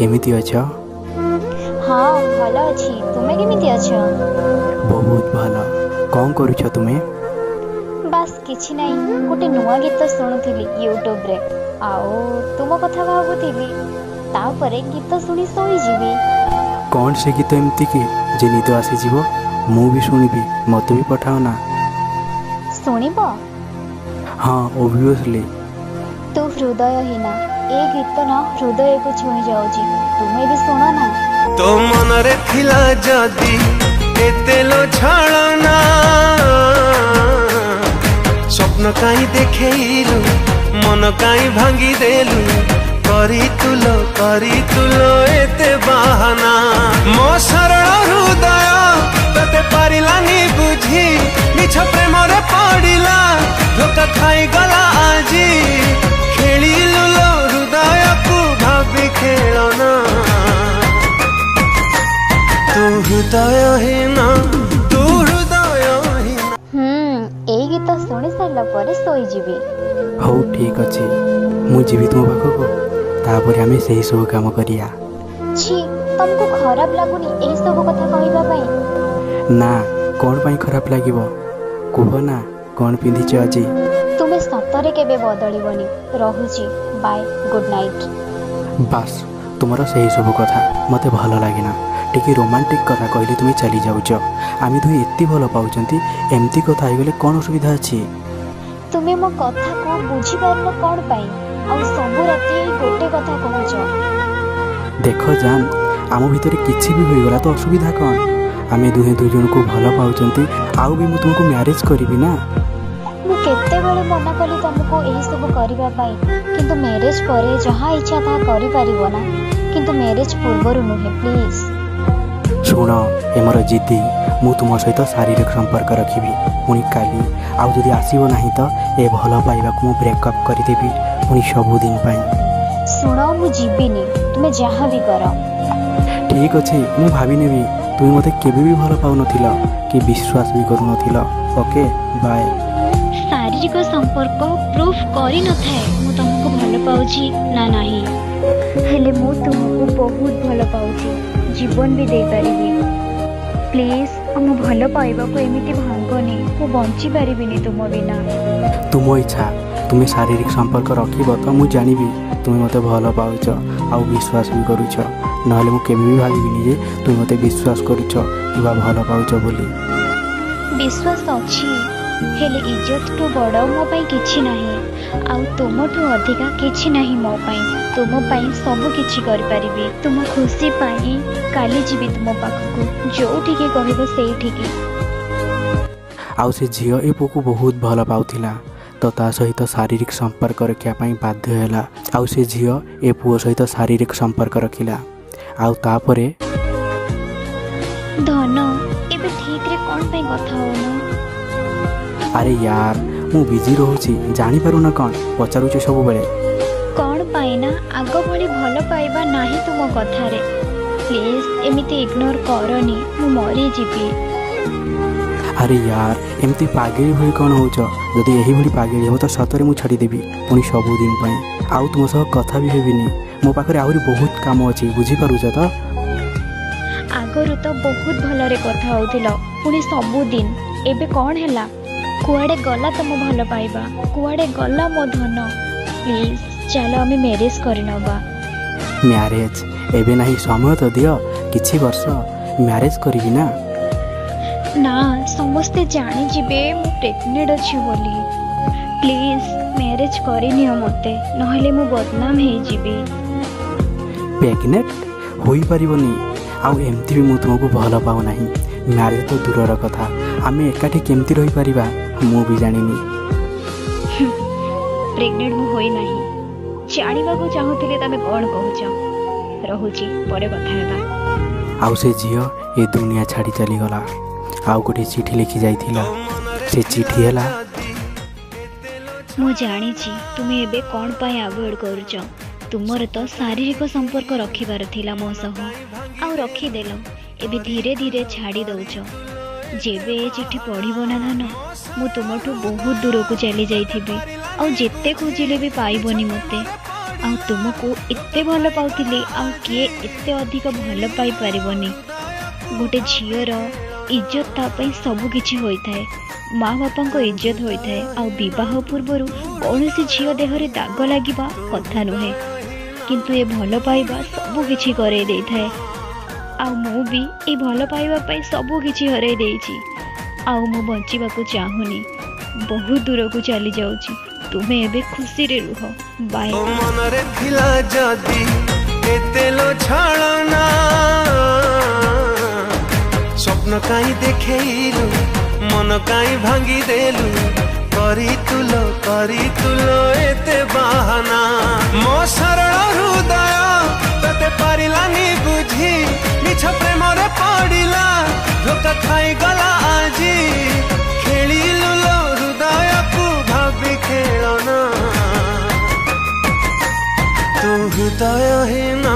केमिति अछ? हाँ भल अच्छी। तुम्हें केमिति अछ? बहुत भल। कौन करुछ तुमे? बास किछि नहीं, गोटे नुआ गीत शुणुली यूट्यूब रे। आओ तुम कथा भाबुली, तापरे गीत शुणी शोईजिबी। कौन से गीत एमती कि जे निद आसीजिव? मु भी शुणिबी, मत भी पठाओ ना। शुणिब? हाँ ओबियसली। तू हृदयहीना, ए गीत ना हृदय को छुई जाउची। तुम्हें भी सुनो ना। तो मनरे थिला जदी एतेलो छळना, स्वप्न काई देखेइलु, मन काई भांगी देलु, करी तुलो एते बहाना। मो सरल हृदय तते पारिलानी बुझी, मिछ प्रेम रे पड़िला, धोखा खाई गला आजी। खेलिलु लो हृदय को भाभी खेलना, तू हृदयहीना, तू हृदयहीना। ए गीत शुणी सारा पर शोईजिबी। हौ ठीक अछि, मु जीवी तुम पाखको, तापर आमे सेही सब काम करिया। छी, तुमको खराब लागुनी ए सब कथा कहइबा पई? ना, कौन पाई खराब लागिबो? कुह ना, कौन पिंधिछ আজি? तुमे सतरे केबे बदलिबनी। रहुची, बाय, गुड नाइट। बास, तुमर सेही सब कथा मते भल लागिना। टिके रोमांटिक कथा कहले तुम चली जाउछ। आमे दुई एत्ती भल पाउचंती, एम्ती कथा आइगले कौन असुविधा अछि? तुमे मो कथा को बुझी पारलो कोन पई? आ सब राती एई गोटे कथा कहउछ। देख जान, आम भितर किछि भी होइगला तो असुविधा कौन? आमे दुहे दुई जन को भल पाउचंती, आउ भी मु तुमको मैरिज करिबी ना। मु केते बेले मना कली तुमको एही सब करिबा पई, किंतु मैरिज परे जहा इच्छा ता करि पारिबो ना, किंतु मैरिज पूर्वरु नुहे प्लीज। शुण, एमर जिद्दी मु तुम सहित शारीरिक संपर्क रखिबी। पुणी काली आउ जदि आसीबो नाही तो ए भल पाइबा को मु ब्रेकअप करिदेबी, पुणी सबुदिन पई। सुनो, मु जीविनी, तुमे जहा भी करो। ठीक अछि, मु भाबी नेबी। तुम मते केबे भी भल पाउ नथिल कि विश्वास भी करू नथिल। Okay bye. शारीरिक संपर्क प्रूफ करि न थाए मु तुमको भल पाउची ना नाही, हेले मु तुमको बहुत भल पाउची, जीवन भी दे पारिबी। प्लीज हम भल पाइबा को एमिति भांगनी, मु बंची पारिबिनी तुम बिना। तुम इच्छा, तुम्हें शारीरिक संपर्क रखिब तो मु जानिबी तुम्हें मते भल पाउछ आउ विश्वास भी करूछ। नहले मु केबे भी भाबिबिनी जे तुम मते विश्वास करूछ किबा भल पाउछ बोली। विश्वास अछि, हेले इज्जत टू बड़ मो पई किछि नाही, आउ तुमठू अधिका किछि नाही मो पई। तुम पई सब किछि करि पारिबी। तुम खुशी पई काली जीवी तुम पाखकू, जोठी के कहबो सेठी के। आउ से झियो ए पुको बहुत भल पाउथिला, तो ता सहित शारीरिक संपर्क रखिया पई बाध्य हैला। आउ से झियो ए पुओ सहित शारीरिक संपर्क रखिला। आउ तापरे धन एबे ठीक रे कोन पई कथा होनो? अरे यार, मु बिजी रहूची, जानी पारु ना कोन पचारुचे सब बेले। कोन पई ना आगो भली भल पाइबा नाही तुम कथा रे। प्लीज एमिति इग्नोर करनी, मु मरी जीवी। अरे यार, एमती पागेली भली कौन होच? जदि यही भली पागेली हो तो सतरे मु छाड़ी देबी, पुणी सबुदिन पई। आउ तुम सह कथा भी हेबिनी। मो पाखरे आहुरी बहुत काम अछि, बुझी पारुछ तो? आगरु तो बहुत भलरे कथा होथिल, पुणी सबुदिन। एबे कोन हैला? कुआडे गला तुम भल पाइबा? कुआडे गला मो धन? प्लीज चलो आमे मैरिज करनबा। मैरिज एबे नाही, समय तो दियो किछि वर्ष, मैरिज करिबी ना। ना समस्ते जानी जिबे मु प्रेग्नेंट अछि बोली। प्लीज मैरिज करिनियो मते, नहले मु बदनाम हे जिबी। प्रेग्नेंट होई पारिबनी। आउ एमती भी मु तुमको भल पाउ नाही। मैरिज तो दूरर कथा, आमे एकाठी केमती रही पारिबा मु भी जानिनी। प्रेग्नेंट मु होई नाही, जानिबा को चाहुथिले तमे कोन कहउछ? रहुची, परे कथा हेबा। आउ से झियो ए दुनिया छाड़ी चली गला। आउ गोटे चिठी लिखि जाइथिला, से चिठी हैला। मु जानी छी तुमे एबे कोन पई अवॉइड करूछ। तुमर तो शारीरिक संपर्क रखिबार थिला मो सह, आउ रखी देलो। एबे धीरे धीरे छाड़ी दउछ। जेबे ए चिठी पढ़िबो ना धन, मु तुमठू बहुत दूर को चली जाइथिबी, आउ जेते खोजिले भी पाइबोनी मते। ଆଉ ତୁମକୁ ଏତେ ଭଲ ପାଉଥିଲି ଆଉ କିଏ ଏତେ ଅଧିକ ଭଲ ପାଇପାରିବନି। ଗୋଟେ ଝିଅର ଇଜ୍ଜତ ତା ପାଇଁ ସବୁକିଛି ହୋଇଥାଏ। ମା ବାପାଙ୍କ ଇଜ୍ଜତ ହୋଇଥାଏ। ଆଉ ବିବାହ ପୂର୍ବରୁ କୌଣସି ଝିଅ ଦେହରେ ଦାଗ ଲାଗିବା କଥା ନୁହେଁ, କିନ୍ତୁ ଏ ଭଲ ପାଇବା ସବୁକିଛି କରେଇ ଦେଇଥାଏ। ଆଉ ମୁଁ ବି ଏ ଭଲ ପାଇବା ପାଇଁ ସବୁକିଛି ହରେଇ ଦେଇଛି। ଆଉ ମୁଁ ବଞ୍ଚିବାକୁ ଚାହୁଁନି, ବହୁତ ଦୂରକୁ ଚାଲି ଯାଉଛି। ତୁମେ ଏବେ ଖୁସିରେ ରୁହ। ବାଏ। ମନରେ ଥିଲା ଯଦି ଏତେ लो ଛଳନା, ସ୍ୱପ୍ନ କାହିଁ ଦେଖେଇଲୁ, ମନ କାହିଁ ଭାଙ୍ଗି ଦେଲୁ, କରିତୁଲ ଏତେ ବାହାନା। ମୋ ସରଳ ହୃଦୟ ତତେ ପାରିଲାନି ବୁଝି, ମିଛ ପ୍ରେମରେ ପଡ଼ିଲା, ଧୋକା ଖାଇଗଲା ଆଜି। ଖେଳିଲୁ ଲୋ ହୃଦୟକୁ ଭାବି ଖେଳନା, ତୁ ହୃଦୟହୀନ